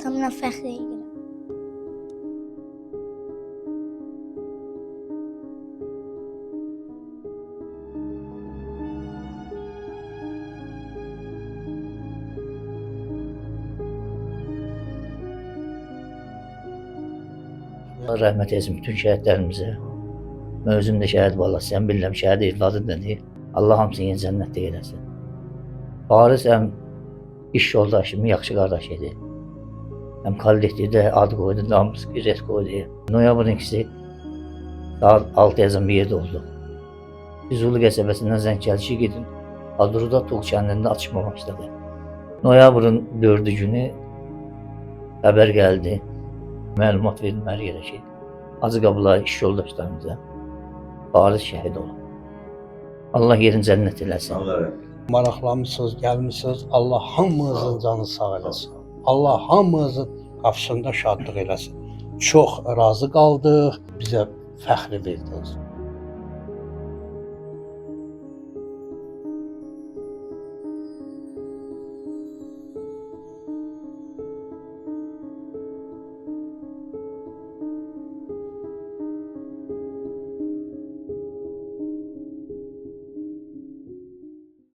atamla fəxr edirəm. Allah rəhmət etsin bütün şəhidlərimizə. Mən özüm də şəhid balasıyam, bilirəm şəhid evladı nədir. Allah hamısını cənnətdə eləsin. Faris həm iş yoldaşım, yaxşı qardaş idi. Həm kollektivdə ad qoydu, namus güzət qoydu. Noyabrın 2-si saat 6-ya bir yerdə oldu. Füzuli qəsəbəsindən zəng gəldi ki, gedin Adruda Tuğ kəndində atışma başladı. Noyabrın 4-cü günü xəbər gəldi. Məlumat verdim hər yerə ki, Hacıqabula iş yoldaşlarımıza Faris şəhid olub. Allah yerin cənnət eləsin. Maraqlanmışsınız, gəlmişsiniz. Allah hamınızın canı sağ eləsin. Allah hamınızın qapısında şadlıq eləsin. Çox razı qaldıq, bizə fəxr verdiniz.